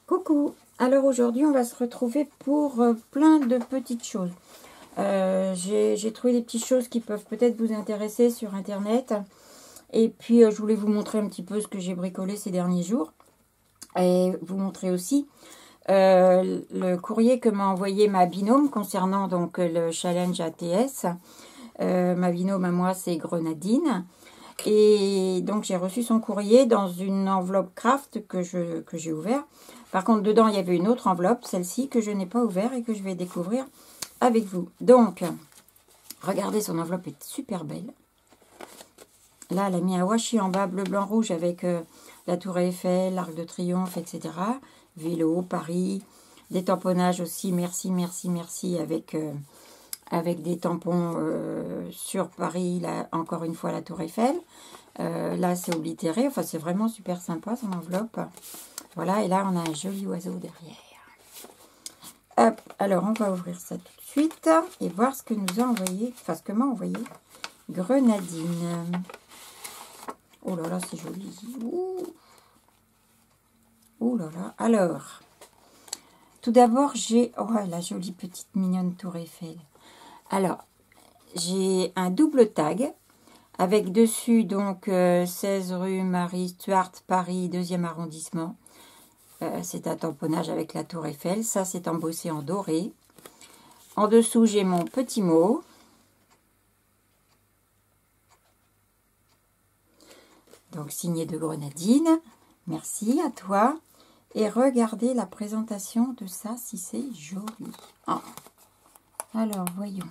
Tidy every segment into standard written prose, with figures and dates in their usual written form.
Coucou, alors aujourd'hui on va se retrouver pour plein de petites choses. J'ai trouvé des petites choses qui peuvent peut-être vous intéresser sur internet. Et puis je voulais vous montrer un petit peu ce que j'ai bricolé ces derniers jours. Et vous montrer aussi le courrier que m'a envoyé ma binôme concernant donc le challenge ATS. Ma binôme à moi c'est Grenadine. Et donc j'ai reçu son courrier dans une enveloppe craft que j'ai ouvert. Par contre dedans il y avait une autre enveloppe, celle-ci que je n'ai pas ouverte et que je vais découvrir avec vous. Donc regardez, son enveloppe est super belle. Là elle a mis un washi en bas bleu blanc rouge avec la tour Eiffel, l'Arc de Triomphe, etc. Vélo, Paris, des tamponnages aussi, merci, merci, merci avec des tampons sur Paris, là, encore une fois la tour Eiffel. Là c'est oblitéré, enfin c'est vraiment super sympa son enveloppe. Voilà, et là on a un joli oiseau derrière. Hop, alors on va ouvrir ça tout de suite et voir ce que nous a envoyé, enfin ce que m'a envoyé Grenadine. Oh là là, c'est joli. Ouh là là, alors, tout d'abord j'ai, oh la jolie petite mignonne tour Eiffel. Alors, j'ai un double tag avec dessus donc 16 rue Marie Stuart, Paris, 2e arrondissement. C'est un tamponnage avec la tour Eiffel. Ça, c'est embossé en doré. En dessous, j'ai mon petit mot. Donc, signé de Grenadine. Merci à toi. Et regardez la présentation de ça, si c'est joli. Oh. Alors, voyons.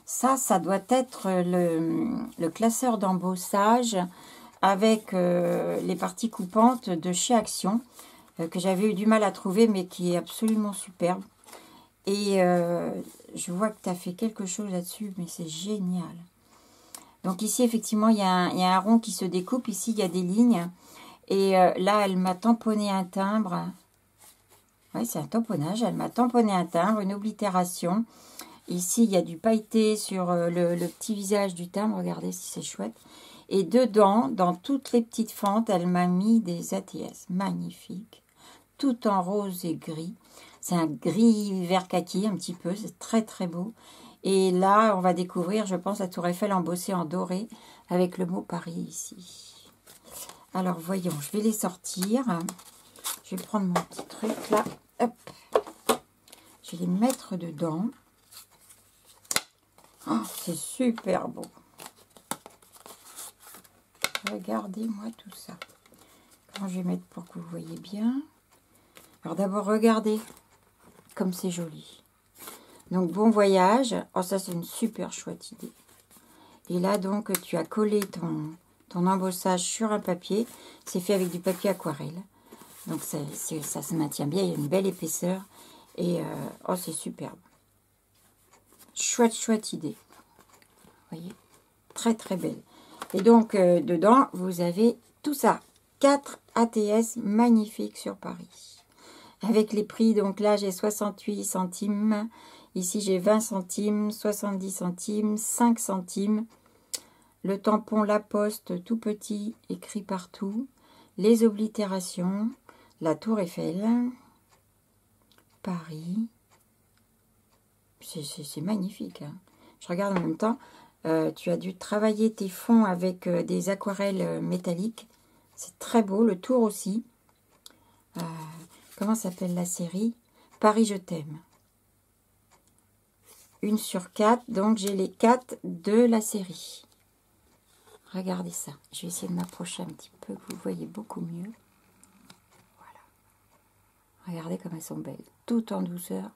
Ça doit être le classeur d'embossage avec les parties coupantes de chez Action, que j'avais eu du mal à trouver, mais qui est absolument superbe. Et je vois que tu as fait quelque chose là-dessus, mais c'est génial. Donc ici, effectivement, il y a un rond qui se découpe. Ici, il y a des lignes. Et là, elle m'a tamponné un timbre. Oui, c'est un tamponnage. Elle m'a tamponné un timbre, une oblitération. Ici, il y a du pailleté sur le petit visage du timbre. Regardez si c'est chouette. Et dedans, dans toutes les petites fentes, elle m'a mis des ATS. Magnifique. Tout en rose et gris. C'est un gris vert kaki un petit peu. C'est très très beau. Et là, on va découvrir, je pense, la tour Eiffel embossée en doré avec le mot Paris ici. Alors, voyons, je vais les sortir. Je vais prendre mon petit truc là. Hop. Je vais les mettre dedans. Oh, c'est super beau. Regardez-moi tout ça. Comment je vais mettre pour que vous voyez bien. Alors d'abord, regardez comme c'est joli. Donc, bon voyage. Oh, ça, c'est une super chouette idée. Et là, donc, tu as collé ton embossage sur un papier. C'est fait avec du papier aquarelle. Donc, ça se maintient bien. Il y a une belle épaisseur. Et, oh, c'est superbe. Chouette, chouette idée. Vous voyez? Très, très belle. Et donc, dedans, vous avez tout ça. 4 ATS magnifiques sur Paris. Avec les prix, donc là, j'ai 68 centimes. Ici, j'ai 20 centimes, 70 centimes, 5 centimes. Le tampon La Poste, tout petit, écrit partout. Les oblitérations. La tour Eiffel. Paris. C'est magnifique. Hein. Je regarde en même temps. Tu as dû travailler tes fonds avec des aquarelles métalliques. C'est très beau. Le tour aussi. Comment s'appelle la série? Paris, je t'aime. 1 sur 4. Donc, j'ai les 4 de la série. Regardez ça. Je vais essayer de m'approcher un petit peu, que vous voyez beaucoup mieux. Voilà. Regardez comme elles sont belles. Tout en douceur.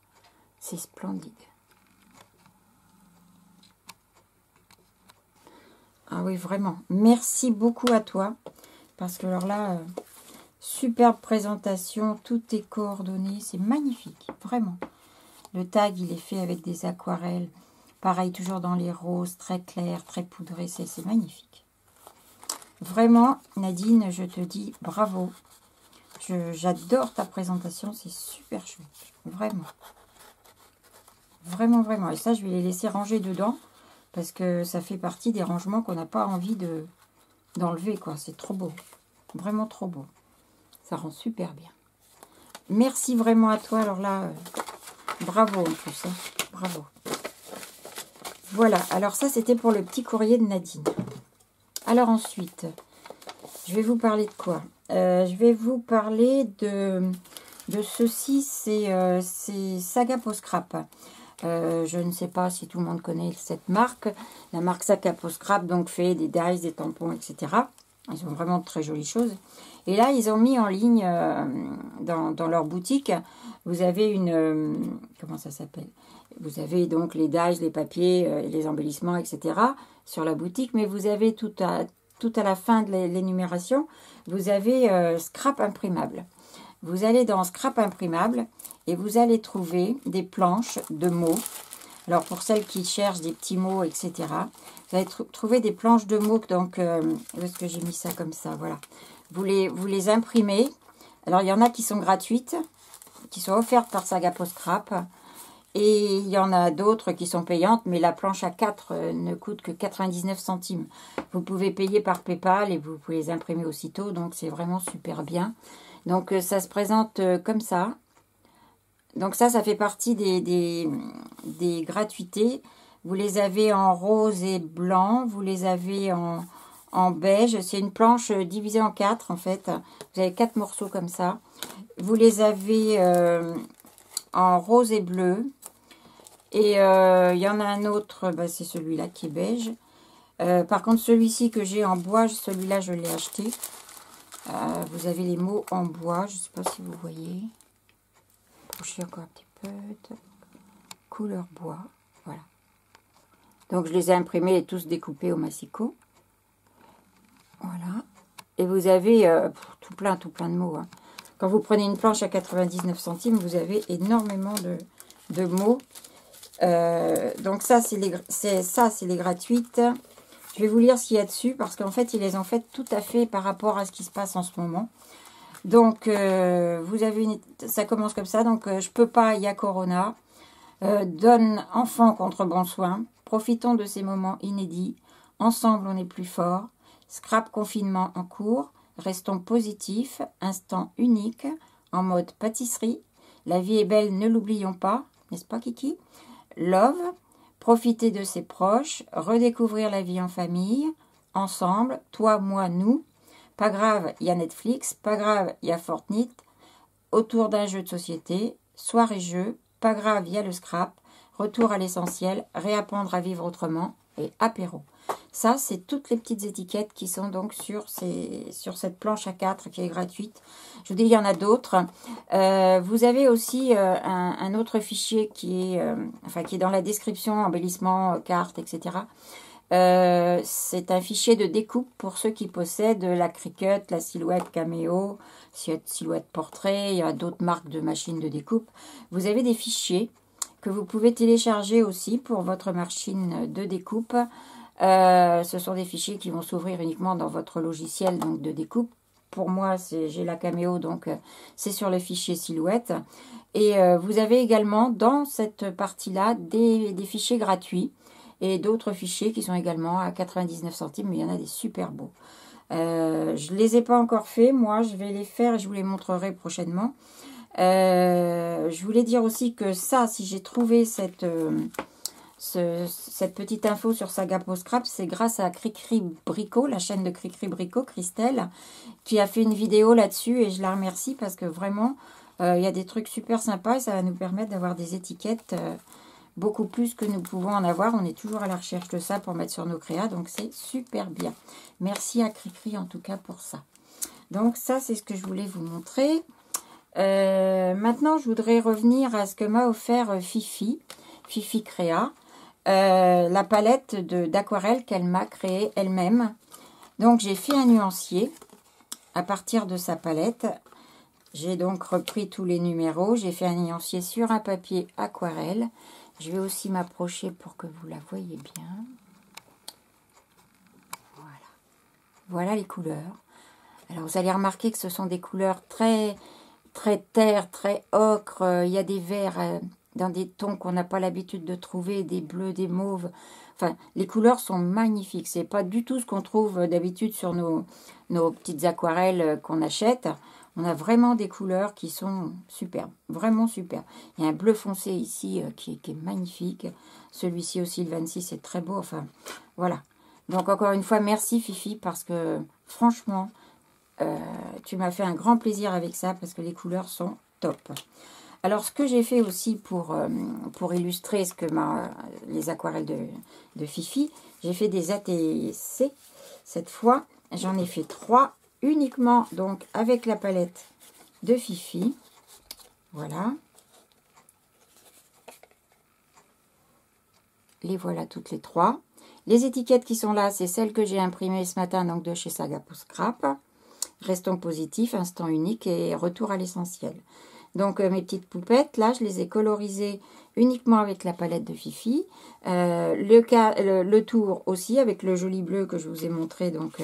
C'est splendide. Ah oui, vraiment. Merci beaucoup à toi. Parce que alors là, superbe présentation. Tout est coordonné. C'est magnifique. Vraiment. Le tag, il est fait avec des aquarelles. Pareil, toujours dans les roses, très clairs, très poudrés. C'est magnifique. Vraiment, Nadine, je te dis bravo. J'adore ta présentation. C'est super chouette. Vraiment. Vraiment, vraiment. Et ça, je vais les laisser ranger dedans. Parce que ça fait partie des rangements qu'on n'a pas envie d'enlever, quoi. C'est trop beau. Vraiment trop beau. Ça rend super bien. merci vraiment à toi. Alors là, bravo en plus. Hein, bravo. Voilà, alors ça, c'était pour le petit courrier de Nadine. Alors ensuite, je vais vous parler de quoi? Je vais vous parler de ceci, c'est Saga Post Scrap. Je ne sais pas si tout le monde connaît cette marque. La marque Saga Post Scrap donc fait des dies, des tampons, etc. Ils ont vraiment de très jolies choses. Et là, ils ont mis en ligne dans leur boutique, vous avez une... comment ça s'appelle? Vous avez donc les dies, les papiers, les embellissements, etc. sur la boutique. Mais vous avez tout à la fin de l'énumération, vous avez scrap imprimable. Vous allez dans scrap imprimable et vous allez trouver des planches de mots. Alors pour celles qui cherchent des petits mots, etc. Vous allez trouver des planches de mots. Donc, où est-ce que j'ai mis ça comme ça? Voilà. Vous les imprimez. Alors il y en a qui sont gratuites, qui sont offertes par Saga Post Scrap. Et il y en a d'autres qui sont payantes, mais la planche A4 ne coûte que 99 centimes. Vous pouvez payer par PayPal et vous pouvez les imprimer aussitôt, donc c'est vraiment super bien. Donc ça se présente comme ça. Donc ça fait partie des gratuités. Vous les avez en rose et blanc, vous les avez en beige. C'est une planche divisée en 4 en fait. Vous avez 4 morceaux comme ça. Vous les avez en rose et bleu. Et il y en a un autre, bah, c'est celui-là qui est beige. Par contre, celui-ci que j'ai en bois, celui-là, je l'ai acheté. Vous avez les mots en bois, je ne sais pas si vous voyez. Approchez encore un petit peu. Couleur bois, voilà. Donc, je les ai imprimés et tous découpés au massicot. Voilà. Et vous avez tout plein de mots. Hein. Quand vous prenez une planche à 99 centimes, vous avez énormément de mots. Donc ça, c'est les gratuites. Je vais vous lire ce qu'il y a dessus parce qu'en fait, ils les ont faites tout à fait par rapport à ce qui se passe en ce moment. Donc, vous avez ça commence comme ça. Donc, je peux pas, il y a Corona. Donne enfant contre bon soin. Profitons de ces moments inédits. Ensemble, on est plus fort. Scrap confinement en cours. Restons positifs. Instant unique. En mode pâtisserie. La vie est belle, ne l'oublions pas. N'est-ce pas, Kiki? Love, profiter de ses proches, redécouvrir la vie en famille, ensemble, toi, moi, nous. Pas grave, il y a Netflix, pas grave, il y a Fortnite, autour d'un jeu de société, soirée-jeu, pas grave, il y a le scrap, retour à l'essentiel, réapprendre à vivre autrement et apéro. Ça, c'est toutes les petites étiquettes qui sont donc sur cette planche A4 qui est gratuite. Je vous dis, il y en a d'autres. Vous avez aussi un autre fichier qui est dans la description, embellissement, carte, etc. C'est un fichier de découpe pour ceux qui possèdent la Cricut, la Silhouette Cameo, Silhouette Portrait. Il y a d'autres marques de machines de découpe. Vous avez des fichiers que vous pouvez télécharger aussi pour votre machine de découpe. Ce sont des fichiers qui vont s'ouvrir uniquement dans votre logiciel donc de découpe. Pour moi, j'ai la Cameo, donc c'est sur le fichier Silhouette. Et vous avez également dans cette partie-là des fichiers gratuits et d'autres fichiers qui sont également à 99 centimes, mais il y en a des super beaux. Je ne les ai pas encore faits, moi je vais les faire et je vous les montrerai prochainement. Je voulais dire aussi que ça, si j'ai trouvé cette petite info sur Saga Post Scrap, c'est grâce à Cricri Bricot, la chaîne de Cricri Bricot, Christelle, qui a fait une vidéo là-dessus et je la remercie parce que vraiment, il y a des trucs super sympas et ça va nous permettre d'avoir des étiquettes beaucoup plus que nous pouvons en avoir. On est toujours à la recherche de ça pour mettre sur nos créas, donc c'est super bien. Merci à Cricri en tout cas pour ça. Donc ça, c'est ce que je voulais vous montrer. Maintenant, je voudrais revenir à ce que m'a offert Fifi Créa. La palette d'aquarelle qu'elle m'a créée elle-même. Donc, j'ai fait un nuancier à partir de sa palette. J'ai donc repris tous les numéros. J'ai fait un nuancier sur un papier aquarelle. Je vais aussi m'approcher pour que vous la voyez bien. Voilà. Voilà les couleurs. Alors, vous allez remarquer que ce sont des couleurs très terre, très ocre. Il y a des verts dans des tons qu'on n'a pas l'habitude de trouver, des bleus, des mauves. Enfin, les couleurs sont magnifiques. C'est pas du tout ce qu'on trouve d'habitude sur nos petites aquarelles qu'on achète. On a vraiment des couleurs qui sont superbes, vraiment superbes. Il y a un bleu foncé ici qui est magnifique. Celui-ci aussi, le 26, est très beau. Enfin, voilà. Donc, encore une fois, merci Fifi, parce que, franchement, tu m'as fait un grand plaisir avec ça, parce que les couleurs sont top. Alors, ce que j'ai fait aussi pour illustrer les aquarelles de Fifi, j'ai fait des ATC. Cette fois, j'en ai fait 3 uniquement, donc, avec la palette de Fifi. Voilà. Les voilà toutes les 3. Les étiquettes qui sont là, c'est celles que j'ai imprimées ce matin, donc de chez Saga pour Scrap. Restons positifs, instant unique et retour à l'essentiel. Donc, mes petites poupettes, là, je les ai colorisées uniquement avec la palette de Fifi. Le tour aussi, avec le joli bleu que je vous ai montré, donc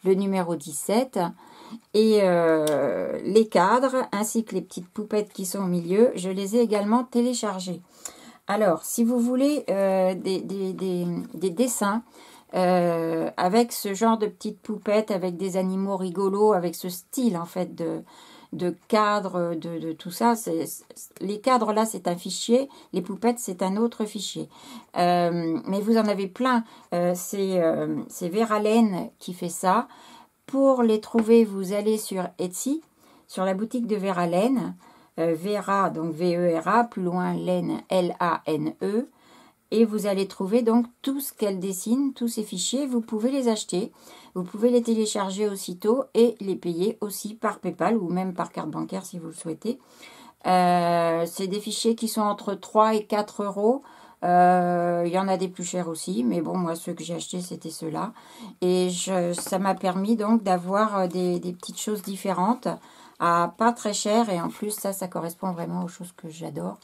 le numéro 17. Et les cadres, ainsi que les petites poupettes qui sont au milieu, je les ai également téléchargées. Alors, si vous voulez des dessins avec ce genre de petites poupettes, avec des animaux rigolos, avec ce style, en fait, de cadre, de tout ça. Les cadres, là, c'est un fichier. Les poupettes, c'est un autre fichier. Mais vous en avez plein. C'est Veralaine qui fait ça. Pour les trouver, vous allez sur Etsy, sur la boutique de Veralaine. Vera, donc V-E-R-A, plus loin Laine, L-A-N-E. Et vous allez trouver donc tout ce qu'elle dessine, tous ces fichiers. Vous pouvez les acheter, vous pouvez les télécharger aussitôt et les payer aussi par PayPal ou même par carte bancaire si vous le souhaitez. C'est des fichiers qui sont entre 3 et 4 euros. Il y en a des plus chers aussi, mais bon, moi, ceux que j'ai achetés, c'était ceux-là. Et ça m'a permis donc d'avoir des petites choses différentes à pas très cher. Et en plus, ça correspond vraiment aux choses que j'adore.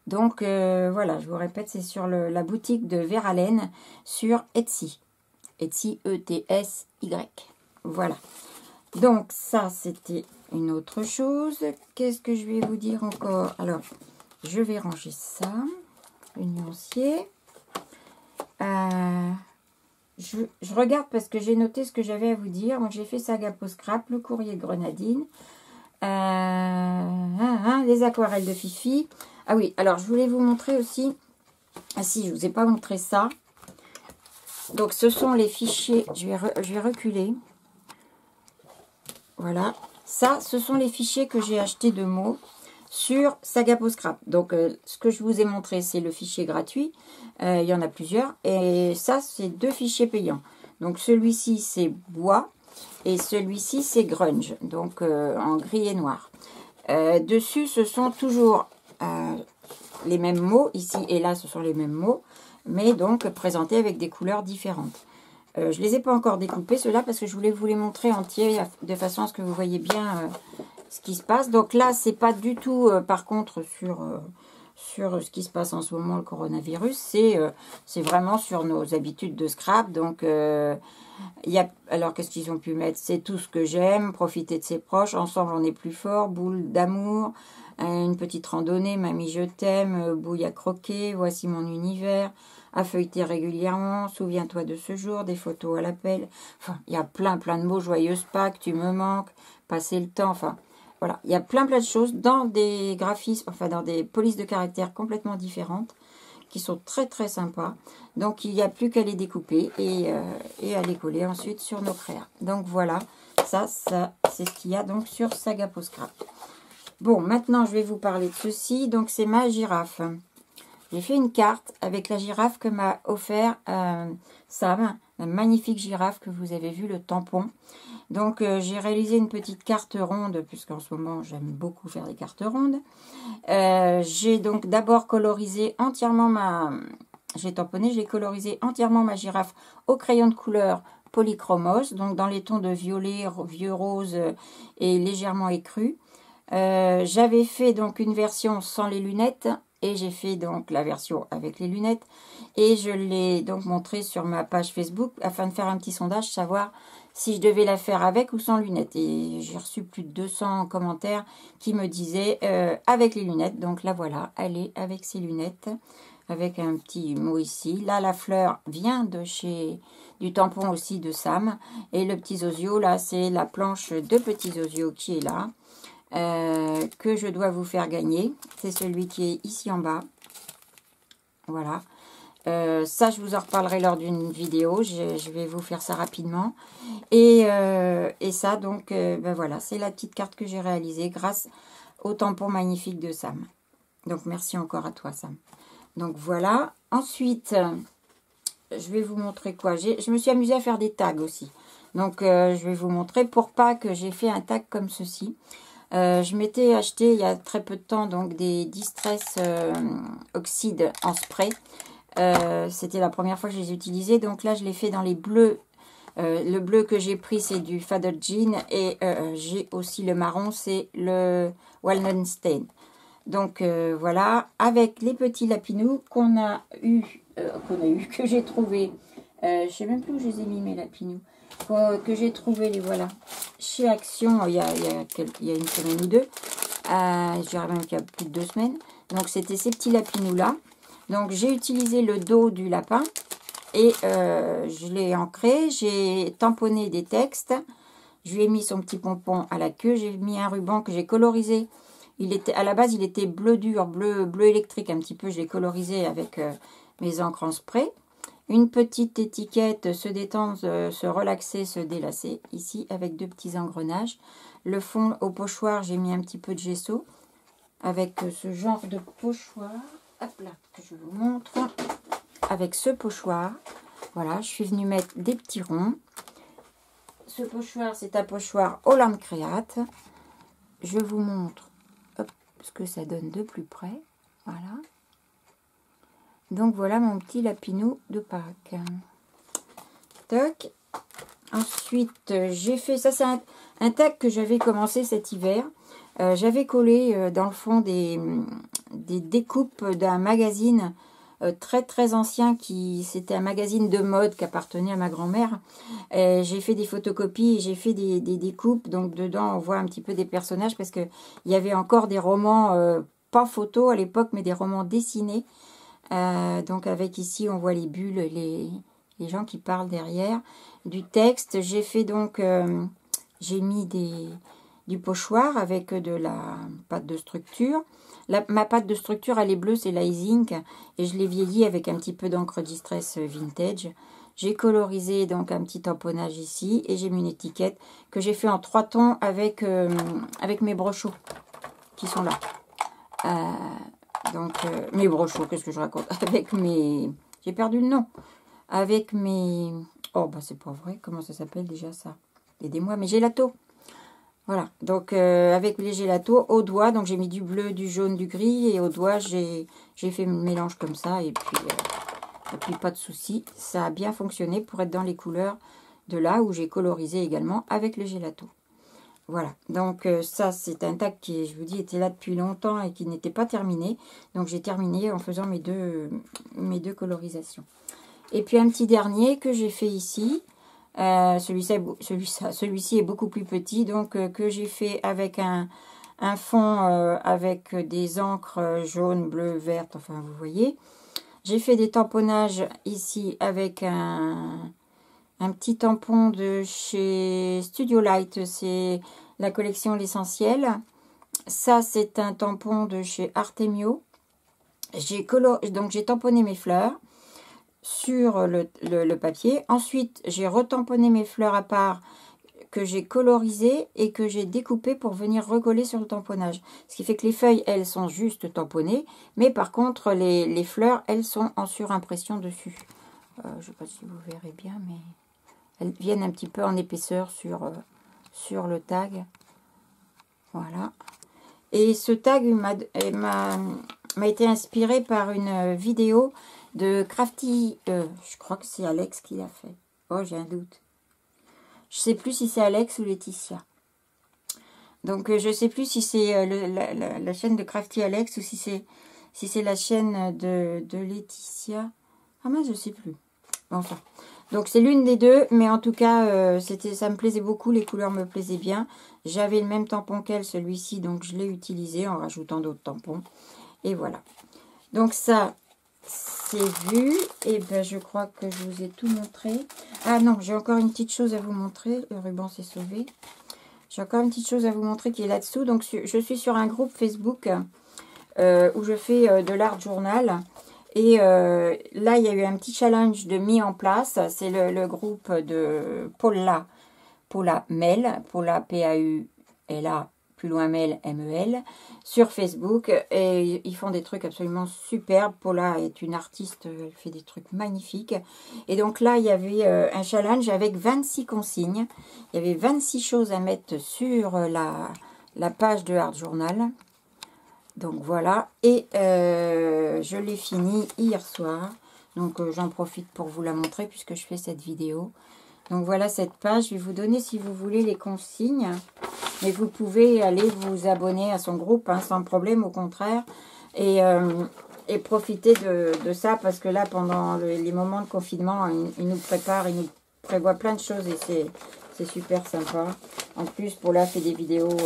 Donc, voilà, je vous répète, c'est sur la boutique de Veralaine sur Etsy. Etsy, E-T-S-Y. Voilà. Donc, ça, c'était une autre chose. Qu'est-ce que je vais vous dire encore? Alors, je vais ranger ça. Le nuancier. Je regarde parce que j'ai noté ce que j'avais à vous dire. Donc, j'ai fait Saga Post Scrap, le courrier de Grenadine. Les aquarelles de Fifi. Ah oui, alors je voulais vous montrer aussi. Ah si, je ne vous ai pas montré ça. Donc ce sont les fichiers. Je vais reculer. Voilà. Ça, ce sont les fichiers que j'ai achetés de mots sur Saga Post Scrap. Donc ce que je vous ai montré, c'est le fichier gratuit. Il y en a plusieurs. Et ça, c'est 2 fichiers payants. Donc celui-ci, c'est bois. Et celui-ci, c'est grunge. Donc en gris et noir. Dessus, ce sont toujours les mêmes mots. Ici et là, ce sont les mêmes mots. Mais donc présentés avec des couleurs différentes. Je ne les ai pas encore découpés, ceux-là, parce que je voulais vous les montrer entiers, de façon à ce que vous voyez bien ce qui se passe. Donc là, c'est pas du tout, par contre, sur ce qui se passe en ce moment, le coronavirus. C'est vraiment sur nos habitudes de scrap. Donc, alors, qu'est-ce qu'ils ont pu mettre? C'est tout ce que j'aime, profiter de ses proches, ensemble on est plus fort, boule d'amour, une petite randonnée, mamie je t'aime, bouille à croquer, voici mon univers, à feuilleter régulièrement, souviens-toi de ce jour, des photos à l'appel. Enfin, il y a plein de mots, joyeuse Pâques, tu me manques, passer le temps, enfin... Voilà, il y a plein de choses dans des graphismes, enfin dans des polices de caractères complètement différentes qui sont très sympas. Donc il n'y a plus qu'à les découper et à les coller ensuite sur nos créas. Donc voilà, ça c'est ce qu'il y a donc sur Saga Post Scrap. Bon, maintenant je vais vous parler de ceci. Donc c'est ma girafe. J'ai fait une carte avec la girafe que m'a offert Sam, la magnifique girafe que vous avez vu, le tampon. Donc, j'ai réalisé une petite carte ronde, puisqu'en ce moment, j'aime beaucoup faire des cartes rondes. J'ai donc d'abord colorisé entièrement j'ai tamponné, j'ai colorisé entièrement ma girafe au crayon de couleur Polychromos, donc dans les tons de violet, vieux rose et légèrement écru. J'avais fait donc une version sans les lunettes, et j'ai fait donc la version avec les lunettes. Et je l'ai donc montré sur ma page Facebook, afin de faire un petit sondage, savoir si je devais la faire avec ou sans lunettes. Et j'ai reçu plus de 200 commentaires qui me disaient avec les lunettes. Donc là, voilà, elle est avec ses lunettes, avec un petit mot ici. Là, la fleur vient de chez du tampon aussi de Sam. Et le petit Zozio, là, c'est la planche de petit Zozio qui est là, que je dois vous faire gagner. C'est celui qui est ici en bas. Voilà. Ça, je vous en reparlerai lors d'une vidéo. Je vais vous faire ça rapidement. Et ça, donc, ben voilà, c'est la petite carte que j'ai réalisée grâce au tampon magnifique de Sam. Donc, merci encore à toi, Sam. Donc, voilà. Ensuite, je vais vous montrer quoi. Je me suis amusée à faire des tags aussi. Donc, je vais vous montrer pour pas que j'ai fait un tag comme ceci. Je m'étais acheté il y a très peu de temps donc des Distress Oxyde en spray. C'était la première fois que je les utilisais. Donc là, je l'ai fait dans les bleus. Le bleu que j'ai pris, c'est du Faded Jean. Et j'ai aussi le marron, c'est le Walnut Stain. Donc voilà, avec les petits lapinous qu'on a eu, que j'ai trouvé. Je sais même plus où je les ai mis mes lapinous. Que j'ai trouvé, les voilà, chez Action il y a une semaine ou deux. Je dirais même qu'il y a plus de 2 semaines. Donc c'était ces petits lapinous là. Donc j'ai utilisé le dos du lapin et je l'ai ancré. J'ai tamponné des textes. Je lui ai mis son petit pompon à la queue. J'ai mis un ruban que j'ai colorisé. À la base, il était bleu dur, bleu électrique un petit peu. Je l'ai colorisé avec mes encres en spray. Une petite étiquette, se détendre, se relaxer, se délasser. Ici, avec 2 petits engrenages. Le fond au pochoir, j'ai mis un petit peu de gesso. Avec ce genre de pochoir. Hop là, que je vous montre. Avec ce pochoir. Voilà, je suis venue mettre des petits ronds. Ce pochoir, c'est un pochoir Holland Créate. Je vous montre ce que ça donne de plus près. Voilà. Donc voilà mon petit lapinou de Pâques. Toc. Ensuite, j'ai fait ça, c'est un tag que j'avais commencé cet hiver. J'avais collé dans le fond des découpes d'un magazine très très ancien, c'était un magazine de mode qui appartenait à ma grand-mère. J'ai fait des photocopies et j'ai fait des découpes. Donc dedans, on voit un petit peu des personnages parce que il y avait encore des romans, pas photos à l'époque, mais des romans dessinés. Donc avec ici, on voit les bulles, les gens qui parlent derrière. Du texte, j'ai fait donc, j'ai mis du pochoir avec de la pâte de structure. Ma pâte de structure, elle est bleue, c'est l'Ice Ink. Et je l'ai vieillie avec un petit peu d'encre Distress Vintage. J'ai colorisé donc un petit tamponnage ici. Et j'ai mis une étiquette que j'ai fait en 3 tons avec mes brochures qui sont là. Donc, mes brochures, qu'est-ce que je raconte? Avec mes... J'ai perdu le nom. Avec mes... Oh, bah c'est pas vrai. Comment ça s'appelle déjà ça? Aidez-moi, mes gélatos. Voilà. Donc, avec les gélatos, au doigt, donc j'ai mis du bleu, du jaune, du gris. Et au doigt, j'ai fait un mélange comme ça. Et puis pas de souci. Ça a bien fonctionné pour être dans les couleurs de là où j'ai colorisé également avec le gélato. Voilà, donc ça c'est un tag qui, je vous dis, était là depuis longtemps et qui n'était pas terminé. Donc j'ai terminé en faisant mes deux colorisations. Et puis un petit dernier que j'ai fait ici. Celui-ci est beaucoup plus petit, donc que j'ai fait avec un fond avec des encres jaunes, bleues, vertes, enfin vous voyez. J'ai fait des tamponnages ici avec un petit tampon de chez Studio Light, c'est la collection L'Essentiel. Ça, c'est un tampon de chez Artemio. Donc, j'ai tamponné mes fleurs sur le papier. Ensuite, j'ai retamponné mes fleurs à part que j'ai colorisées et que j'ai découpées pour venir recoller sur le tamponnage. Ce qui fait que les feuilles, elles, sont juste tamponnées. Mais par contre, les fleurs, elles sont en surimpression dessus. Je ne sais pas si vous verrez bien, mais... Elles viennent un petit peu en épaisseur sur le tag. Voilà. Et ce tag m'a été inspiré par une vidéo de Crafty. Je crois que c'est Alex qui l'a fait. Oh, j'ai un doute. Je ne sais plus si c'est Alex ou Laetitia. Donc, je ne sais plus si c'est la chaîne de Crafty Alex ou si c'est la chaîne de Laetitia. Ah mince, je ne sais plus. Enfin. Donc c'est l'une des deux, mais en tout cas, ça me plaisait beaucoup, les couleurs me plaisaient bien. J'avais le même tampon qu'elle, celui-ci, donc je l'ai utilisé en rajoutant d'autres tampons. Et voilà. Donc ça, c'est vu. Et ben je crois que je vous ai tout montré. Ah non, j'ai encore une petite chose à vous montrer. Le ruban s'est sauvé. J'ai encore une petite chose à vous montrer qui est là-dessous. Donc je suis sur un groupe Facebook où je fais de l'art journal. Et là, il y a eu un petit challenge de mis en place. C'est le groupe de Paula Mel, Paula P-A-U-L-A, plus loin Mel, M-E-L, sur Facebook. Et ils font des trucs absolument superbes. Paula est une artiste, elle fait des trucs magnifiques. Et donc là, il y avait un challenge avec 26 consignes. Il y avait 26 choses à mettre sur la page de Art Journal. Donc voilà, et je l'ai fini hier soir. Donc j'en profite pour vous la montrer puisque je fais cette vidéo. Donc voilà cette page, je vais vous donner si vous voulez les consignes. Mais vous pouvez aller vous abonner à son groupe hein, sans problème, au contraire. Et profiter de ça parce que là, pendant les moments de confinement, il nous prépare, il nous prévoit plein de choses et c'est super sympa. En plus, Paula fait des vidéos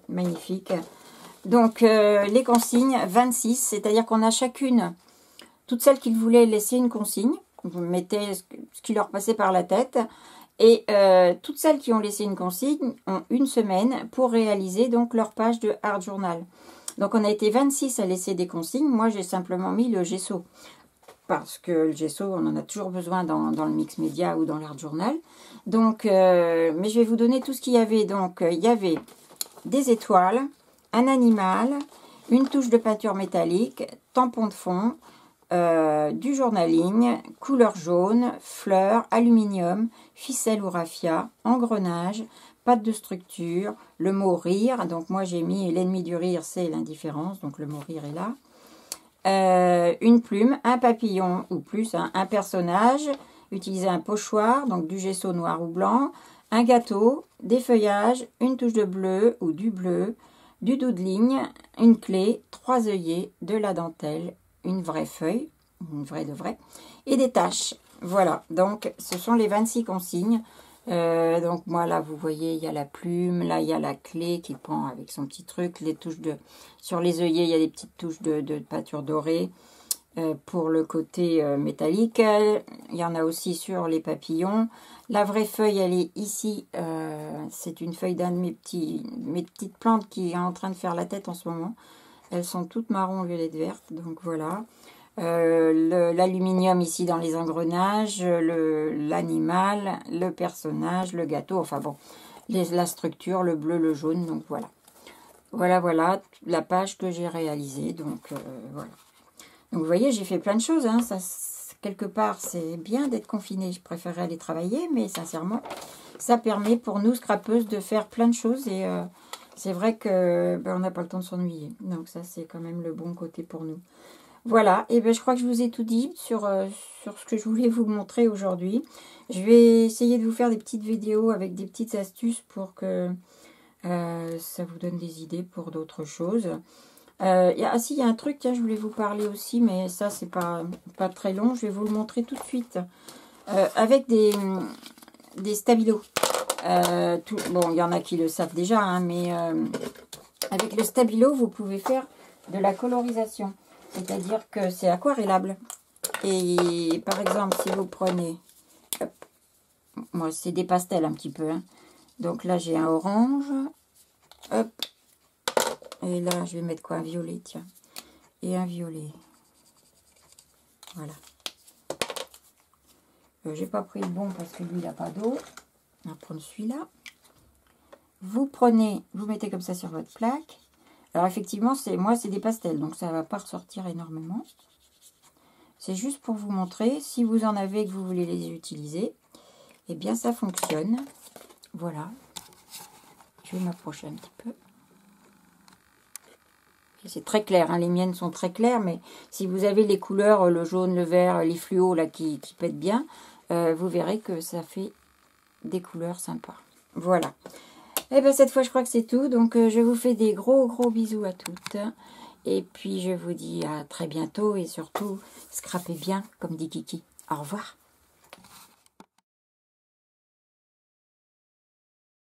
magnifiques. Donc, les consignes, 26, c'est-à-dire qu'on a chacune, toutes celles qui voulaient laisser une consigne, vous mettez ce qui leur passait par la tête, et toutes celles qui ont laissé une consigne ont une semaine pour réaliser donc leur page de Art Journal. Donc, on a été 26 à laisser des consignes, moi j'ai simplement mis le gesso, parce que le gesso, on en a toujours besoin dans le mix média ou dans l'Art Journal. Donc, mais je vais vous donner tout ce qu'il y avait. Donc, il y avait des étoiles, un animal, une touche de peinture métallique, tampon de fond, du journaling, couleur jaune, fleurs, aluminium, ficelle ou raffia, engrenage, pâte de structure, le mot rire. Donc moi j'ai mis l'ennemi du rire, c'est l'indifférence, donc le mot rire est là. Une plume, un papillon ou plus, hein, un personnage, utiliser un pochoir, donc du gesso noir ou blanc, un gâteau, des feuillages, une touche de bleu ou du bleu, du doodling, une clé, 3 œillets, de la dentelle, une vraie feuille, une vraie de vraie, et des taches. Voilà, donc ce sont les 26 consignes. Donc moi là, vous voyez, il y a la plume, là il y a la clé qui prend avec son petit truc, les touches sur les œillets, il y a des petites touches de peinture dorée. Pour le côté métallique, il y en a aussi sur les papillons. La vraie feuille, elle est ici. C'est une feuille d'un de mes petites plantes qui est en train de faire la tête en ce moment. Elles sont toutes marron, violettes, vertes. Donc voilà. L'aluminium ici dans les engrenages, l'animal, le personnage, le gâteau. Enfin bon, la structure, le bleu, le jaune. Donc voilà. Voilà la page que j'ai réalisée. Donc voilà. Donc vous voyez, j'ai fait plein de choses. Hein. Ça, quelque part, c'est bien d'être confiné. Je préférerais aller travailler, mais sincèrement, ça permet pour nous, scrapeuses, de faire plein de choses. Et c'est vrai que on n'a pas le temps de s'ennuyer. Donc ça, c'est quand même le bon côté pour nous. Voilà, et je crois que je vous ai tout dit sur ce que je voulais vous montrer aujourd'hui. Je vais essayer de vous faire des petites vidéos avec des petites astuces pour que ça vous donne des idées pour d'autres choses. Il y a un truc, tiens, je voulais vous parler aussi, mais ça, c'est pas très long. Je vais vous le montrer tout de suite. Avec des stabilos. Bon, il y en a qui le savent déjà, hein, mais avec le stabilo, vous pouvez faire de la colorisation. C'est-à-dire que c'est aquarellable. Et par exemple, si vous prenez... Hop, moi, c'est des pastels un petit peu. Hein. Donc là, j'ai un orange. Hop. Et là, je vais mettre quoi? Un violet, tiens. Et un violet. Voilà. J'ai pas pris le bon parce que lui, il n'a pas d'eau. On va prendre celui-là. Vous mettez comme ça sur votre plaque. Alors, effectivement, moi, c'est des pastels. Donc, ça ne va pas ressortir énormément. C'est juste pour vous montrer. Si vous en avez et que vous voulez les utiliser, eh bien, ça fonctionne. Voilà. Je vais m'approcher un petit peu. C'est très clair, hein, les miennes sont très claires, mais si vous avez les couleurs, le jaune, le vert, les fluos là qui pètent bien, vous verrez que ça fait des couleurs sympas. Voilà. Et bien cette fois, je crois que c'est tout. Donc, je vous fais des gros bisous à toutes. Et puis, je vous dis à très bientôt et surtout, scrapez bien, comme dit Kiki. Au revoir.